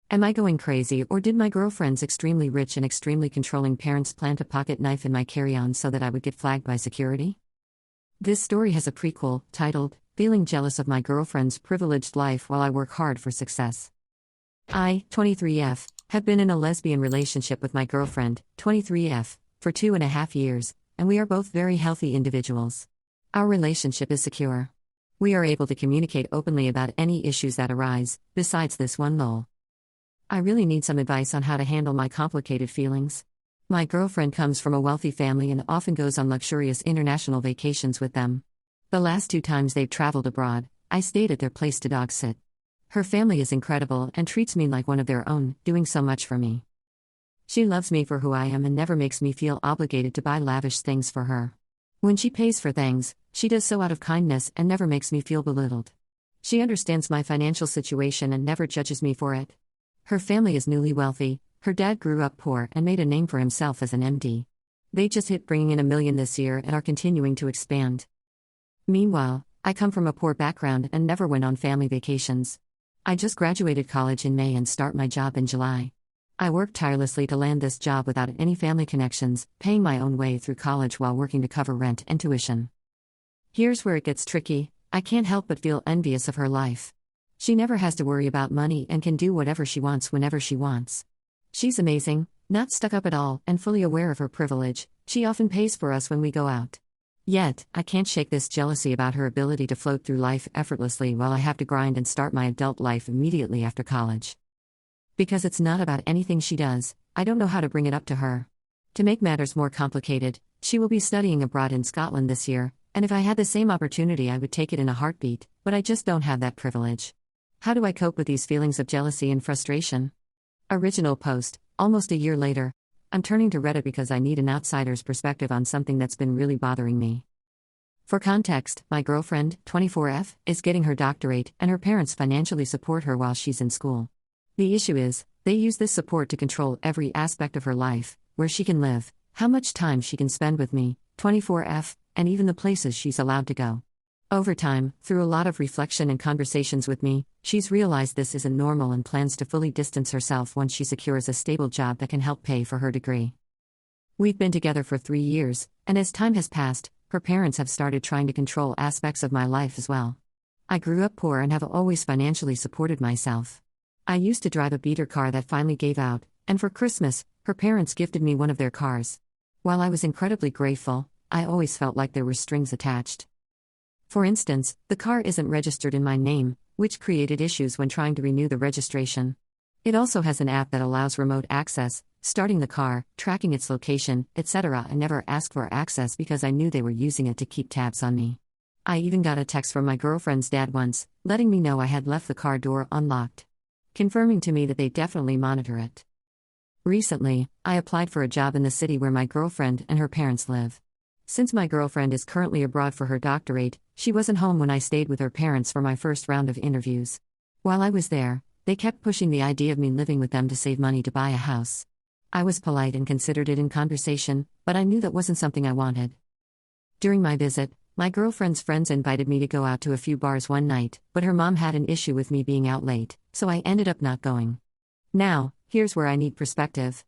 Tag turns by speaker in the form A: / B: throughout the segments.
A: Am I going crazy, or did my girlfriend's extremely rich and extremely controlling parents plant a pocket knife in my carry-on so that I would get flagged by security? This story has a prequel, titled, Feeling Jealous of My Girlfriend's Privileged Life While I Work Hard for Success. I, 23F, have been in a lesbian relationship with my girlfriend, 23F, for 2.5 years, and we are both very healthy individuals. Our relationship is secure. We are able to communicate openly about any issues that arise, besides this one lull. I really need some advice on how to handle my complicated feelings. My girlfriend comes from a wealthy family and often goes on luxurious international vacations with them. The last 2 times they've traveled abroad, I stayed at their place to dog sit. Her family is incredible and treats me like one of their own, doing so much for me. She loves me for who I am and never makes me feel obligated to buy lavish things for her. When she pays for things, she does so out of kindness and never makes me feel belittled. She understands my financial situation and never judges me for it. Her family is newly wealthy. Her dad grew up poor and made a name for himself as an MD. They just hit bringing in $1 million this year and are continuing to expand. Meanwhile, I come from a poor background and never went on family vacations. I just graduated college in May and start my job in July. I worked tirelessly to land this job without any family connections, paying my own way through college while working to cover rent and tuition. Here's where it gets tricky. I can't help but feel envious of her life. She never has to worry about money and can do whatever she wants whenever she wants. She's amazing, not stuck up at all, and fully aware of her privilege. She often pays for us when we go out. Yet, I can't shake this jealousy about her ability to float through life effortlessly while I have to grind and start my adult life immediately after college. Because it's not about anything she does, I don't know how to bring it up to her. To make matters more complicated, she will be studying abroad in Scotland this year, and if I had the same opportunity I would take it in a heartbeat, but I just don't have that privilege. How do I cope with these feelings of jealousy and frustration? Original post, almost a year later. I'm turning to Reddit because I need an outsider's perspective on something that's been really bothering me. For context, my girlfriend, 24F, is getting her doctorate, and her parents financially support her while she's in school. The issue is, they use this support to control every aspect of her life, where she can live, how much time she can spend with me, 24F, and even the places she's allowed to go. Over time, through a lot of reflection and conversations with me, she's realized this isn't normal and plans to fully distance herself once she secures a stable job that can help pay for her degree. We've been together for 3 years, and as time has passed, her parents have started trying to control aspects of my life as well. I grew up poor and have always financially supported myself. I used to drive a beater car that finally gave out, and for Christmas, her parents gifted me one of their cars. While I was incredibly grateful, I always felt like there were strings attached. For instance, the car isn't registered in my name, which created issues when trying to renew the registration. It also has an app that allows remote access, starting the car, tracking its location, etc. I never asked for access because I knew they were using it to keep tabs on me. I even got a text from my girlfriend's dad once, letting me know I had left the car door unlocked, confirming to me that they definitely monitor it. Recently, I applied for a job in the city where my girlfriend and her parents live. Since my girlfriend is currently abroad for her doctorate, she wasn't home when I stayed with her parents for my first round of interviews. While I was there, they kept pushing the idea of me living with them to save money to buy a house. I was polite and considered it in conversation, but I knew that wasn't something I wanted. During my visit, my girlfriend's friends invited me to go out to a few bars one night, but her mom had an issue with me being out late, so I ended up not going. Now, here's where I need perspective.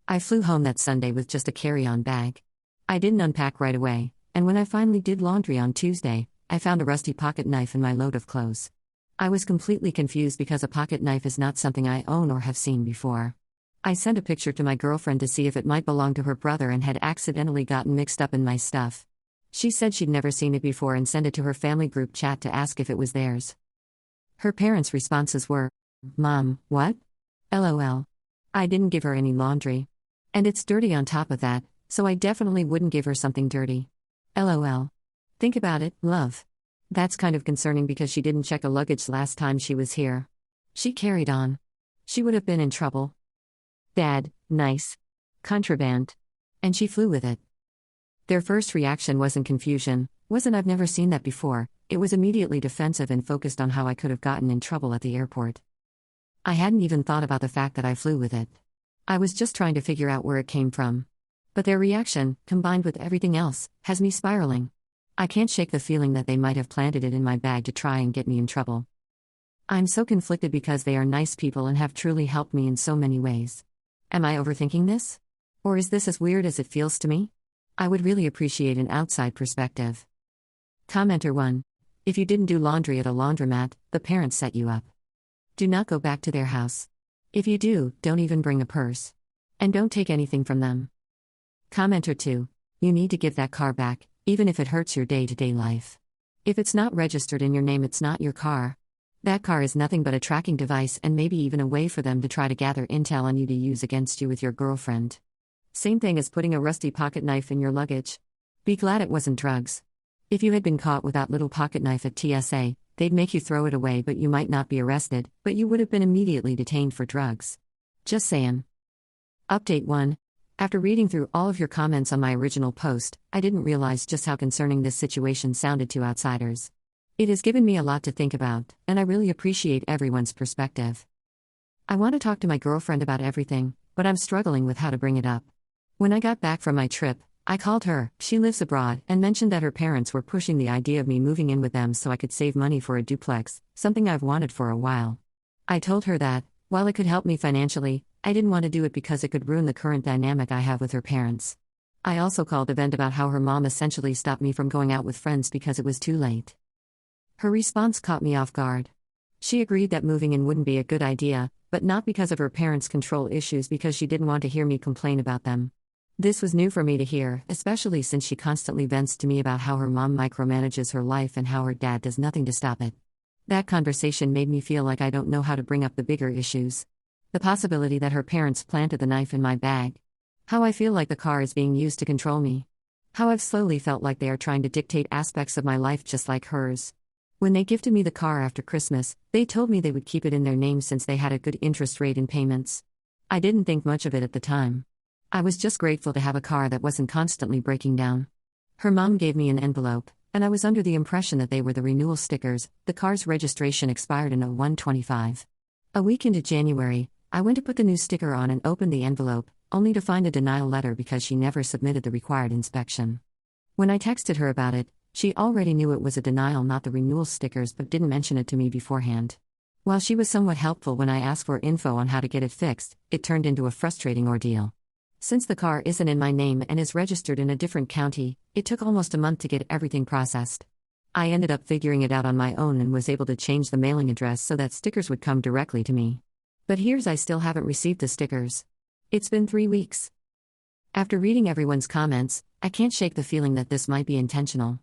A: I flew home that Sunday with just a carry-on bag. I didn't unpack right away, and when I finally did laundry on Tuesday, I found a rusty pocket knife in my load of clothes. I was completely confused because a pocket knife is not something I own or have seen before. I sent a picture to my girlfriend to see if it might belong to her brother and had accidentally gotten mixed up in my stuff. She said she'd never seen it before and sent it to her family group chat to ask if it was theirs. Her parents' responses were, "Mom, what? LOL. I didn't give her any laundry. And it's dirty on top of that, so I definitely wouldn't give her something dirty. LOL. Think about it, love. That's kind of concerning because she didn't check a luggage last time she was here. She carried on. She would have been in trouble. Dad, nice. Contraband. And she flew with it." Their first reaction wasn't confusion, I've never seen that before. It was immediately defensive and focused on how I could have gotten in trouble at the airport. I hadn't even thought about the fact that I flew with it. I was just trying to figure out where it came from. But their reaction, combined with everything else, has me spiraling. I can't shake the feeling that they might have planted it in my bag to try and get me in trouble. I'm so conflicted because they are nice people and have truly helped me in so many ways. Am I overthinking this? Or is this as weird as it feels to me? I would really appreciate an outside perspective. Commenter 1. If you didn't do laundry at a laundromat, the parents set you up. Do not go back to their house. If you do, don't even bring a purse. And don't take anything from them. Commenter 2. You need to give that car back, even if it hurts your day-to-day life. If it's not registered in your name, it's not your car. That car is nothing but a tracking device and maybe even a way for them to try to gather intel on you to use against you with your girlfriend. Same thing as putting a rusty pocket knife in your luggage. Be glad it wasn't drugs. If you had been caught with that little pocket knife at TSA, they'd make you throw it away, but you might not be arrested, but you would have been immediately detained for drugs. Just saying. Update 1. After reading through all of your comments on my original post, I didn't realize just how concerning this situation sounded to outsiders. It has given me a lot to think about, and I really appreciate everyone's perspective. I want to talk to my girlfriend about everything, but I'm struggling with how to bring it up. When I got back from my trip, I called her, she lives abroad, and mentioned that her parents were pushing the idea of me moving in with them so I could save money for a duplex, something I've wanted for a while. I told her that, while it could help me financially, I didn't want to do it because it could ruin the current dynamic I have with her parents. I also called to vent about how her mom essentially stopped me from going out with friends because it was too late. Her response caught me off guard. She agreed that moving in wouldn't be a good idea, but not because of her parents' control issues, because she didn't want to hear me complain about them. This was new for me to hear, especially since she constantly vents to me about how her mom micromanages her life and how her dad does nothing to stop it. That conversation made me feel like I don't know how to bring up the bigger issues. The possibility that her parents planted the knife in my bag. How I feel like the car is being used to control me. How I've slowly felt like they are trying to dictate aspects of my life just like hers. When they gifted me the car after Christmas, they told me they would keep it in their name since they had a good interest rate in payments. I didn't think much of it at the time. I was just grateful to have a car that wasn't constantly breaking down. Her mom gave me an envelope, and I was under the impression that they were the renewal stickers. The car's registration expired in 01/25. A week into January, I went to put the new sticker on and opened the envelope, only to find a denial letter because she never submitted the required inspection. When I texted her about it, she already knew it was a denial, not the renewal stickers, but didn't mention it to me beforehand. While she was somewhat helpful when I asked for info on how to get it fixed, it turned into a frustrating ordeal. Since the car isn't in my name and is registered in a different county, it took almost a month to get everything processed. I ended up figuring it out on my own and was able to change the mailing address so that stickers would come directly to me. But I still haven't received the stickers. It's been 3 weeks. After reading everyone's comments, I can't shake the feeling that this might be intentional.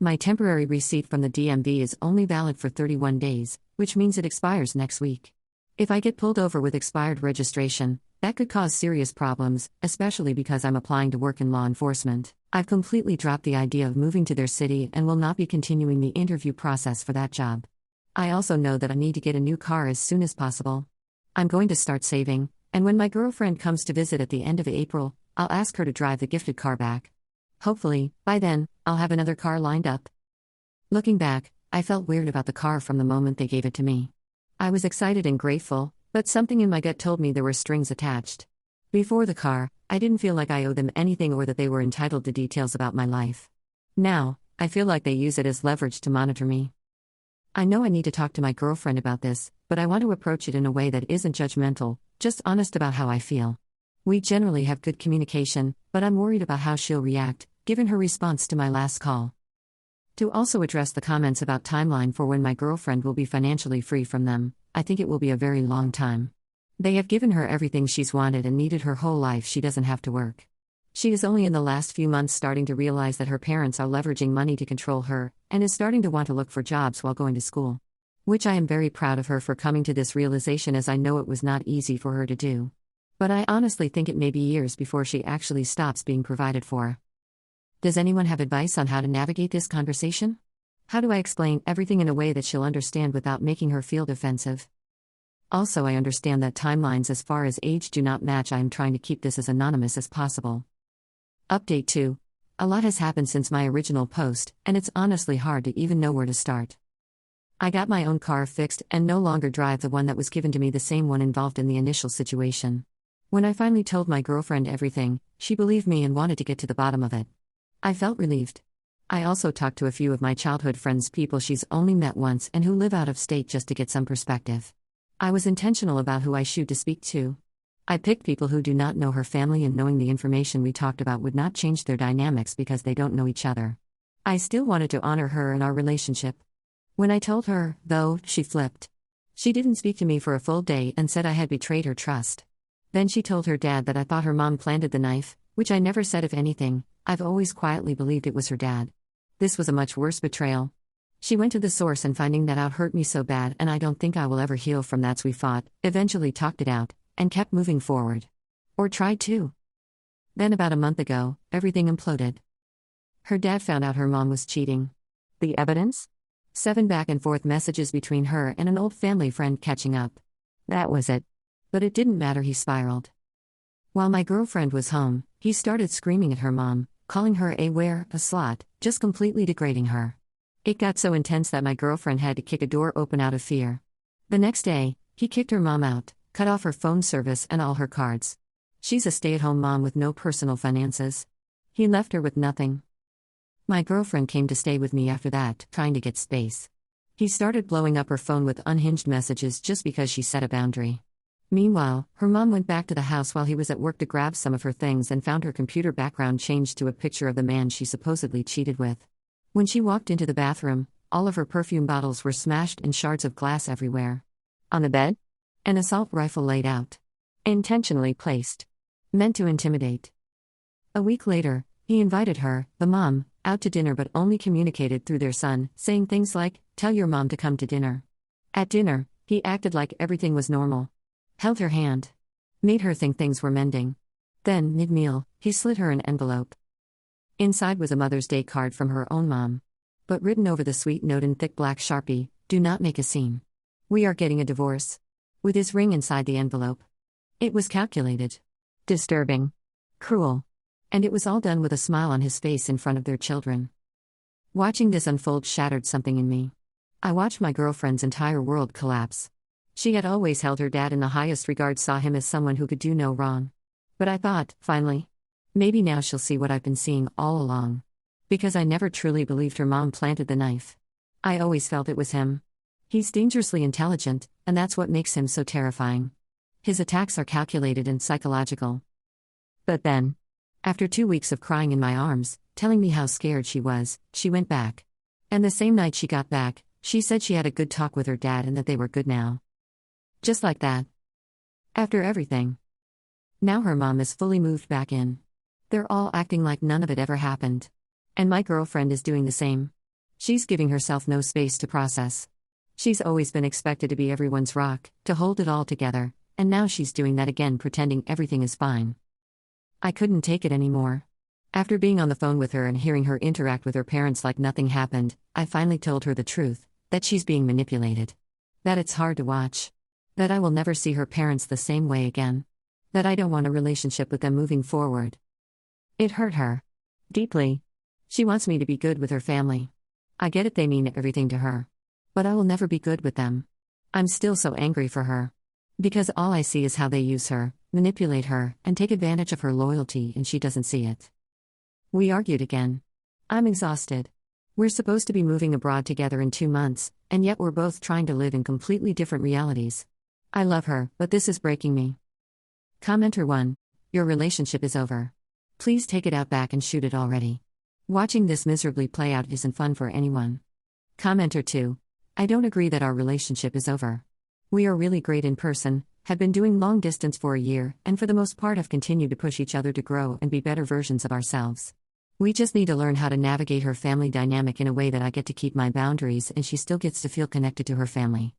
A: My temporary receipt from the DMV is only valid for 31 days, which means it expires next week. If I get pulled over with expired registration, that could cause serious problems, especially because I'm applying to work in law enforcement. I've completely dropped the idea of moving to their city and will not be continuing the interview process for that job. I also know that I need to get a new car as soon as possible. I'm going to start saving, and when my girlfriend comes to visit at the end of April, I'll ask her to drive the gifted car back. Hopefully, by then, I'll have another car lined up. Looking back, I felt weird about the car from the moment they gave it to me. I was excited and grateful, but something in my gut told me there were strings attached. Before the car, I didn't feel like I owed them anything or that they were entitled to details about my life. Now, I feel like they use it as leverage to monitor me. I know I need to talk to my girlfriend about this, but I want to approach it in a way that isn't judgmental, just honest about how I feel. We generally have good communication, but I'm worried about how she'll react, given her response to my last call. To also address the comments about timeline for when my girlfriend will be financially free from them, I think it will be a very long time. They have given her everything she's wanted and needed her whole life. She doesn't have to work. She is only in the last few months starting to realize that her parents are leveraging money to control her, and is starting to want to look for jobs while going to school. Which I am very proud of her for coming to this realization, as I know it was not easy for her to do. But I honestly think it may be years before she actually stops being provided for. Does anyone have advice on how to navigate this conversation? How do I explain everything in a way that she'll understand without making her feel defensive? Also, I understand that timelines as far as age do not match. I am trying to keep this as anonymous as possible. Update 2. A lot has happened since my original post, and it's honestly hard to even know where to start. I got my own car fixed and no longer drive the one that was given to me, the same one involved in the initial situation. When I finally told my girlfriend everything, she believed me and wanted to get to the bottom of it. I felt relieved. I also talked to a few of my childhood friends, people she's only met once and who live out of state, just to get some perspective. I was intentional about who I shoot to speak to. I picked people who do not know her family, and knowing the information we talked about would not change their dynamics because they don't know each other. I still wanted to honor her and our relationship. When I told her, though, she flipped. She didn't speak to me for a full day and said I had betrayed her trust. Then she told her dad that I thought her mom planted the knife, which I never said. If anything, I've always quietly believed it was her dad. This was a much worse betrayal. She went to the source, and finding that out hurt me so bad, and I don't think I will ever heal from that. We fought, eventually talked it out, and kept moving forward. Or tried to. Then about a month ago, everything imploded. Her dad found out her mom was cheating. The evidence? 7 back and forth messages between her and an old family friend catching up. That was it. But it didn't matter, he spiraled. While my girlfriend was home, he started screaming at her mom, calling her a slut, just completely degrading her. It got so intense that my girlfriend had to kick a door open out of fear. The next day, he kicked her mom out, cut off her phone service and all her cards. She's a stay-at-home mom with no personal finances. He left her with nothing. My girlfriend came to stay with me after that, trying to get space. He started blowing up her phone with unhinged messages just because she set a boundary. Meanwhile, her mom went back to the house while he was at work to grab some of her things and found her computer background changed to a picture of the man she supposedly cheated with. When she walked into the bathroom, all of her perfume bottles were smashed and shards of glass everywhere. On the bed? An assault rifle laid out. Intentionally placed. Meant to intimidate. A week later, he invited her, the mom, out to dinner, but only communicated through their son, saying things like, "Tell your mom to come to dinner." At dinner, he acted like everything was normal. Held her hand. Made her think things were mending. Then, mid-meal, he slid her an envelope. Inside was a Mother's Day card from her own mom. But written over the sweet note in thick black Sharpie, "Do not make a scene. We are getting a divorce." With his ring inside the envelope. It was calculated. Disturbing. Cruel. And it was all done with a smile on his face in front of their children. Watching this unfold shattered something in me. I watched my girlfriend's entire world collapse. She had always held her dad in the highest regard, saw him as someone who could do no wrong. But I thought, finally, maybe now she'll see what I've been seeing all along. Because I never truly believed her mom planted the knife. I always felt it was him. He's dangerously intelligent, and that's what makes him so terrifying. His attacks are calculated and psychological. But then, after 2 weeks of crying in my arms, telling me how scared she was, she went back. And the same night she got back, she said she had a good talk with her dad and that they were good now. Just like that. After everything. Now her mom is fully moved back in. They're all acting like none of it ever happened. And my girlfriend is doing the same. She's giving herself no space to process. She's always been expected to be everyone's rock, to hold it all together, and now she's doing that again, pretending everything is fine. I couldn't take it anymore. After being on the phone with her and hearing her interact with her parents like nothing happened, I finally told her the truth, that she's being manipulated. That it's hard to watch. That I will never see her parents the same way again. That I don't want a relationship with them moving forward. It hurt her. Deeply. She wants me to be good with her family. I get it, they mean everything to her. But I will never be good with them. I'm still so angry for her. Because all I see is how they use her, manipulate her, and take advantage of her loyalty, and she doesn't see it. We argued again. I'm exhausted. We're supposed to be moving abroad together in 2 months, and yet we're both trying to live in completely different realities. I love her, but this is breaking me. Commenter 1. Your relationship is over. Please take it out back and shoot it already. Watching this miserably play out isn't fun for anyone. Commenter 2. I don't agree that our relationship is over. We are really great in person, have been doing long distance for a year, and for the most part have continued to push each other to grow and be better versions of ourselves. We just need to learn how to navigate her family dynamic in a way that I get to keep my boundaries and she still gets to feel connected to her family.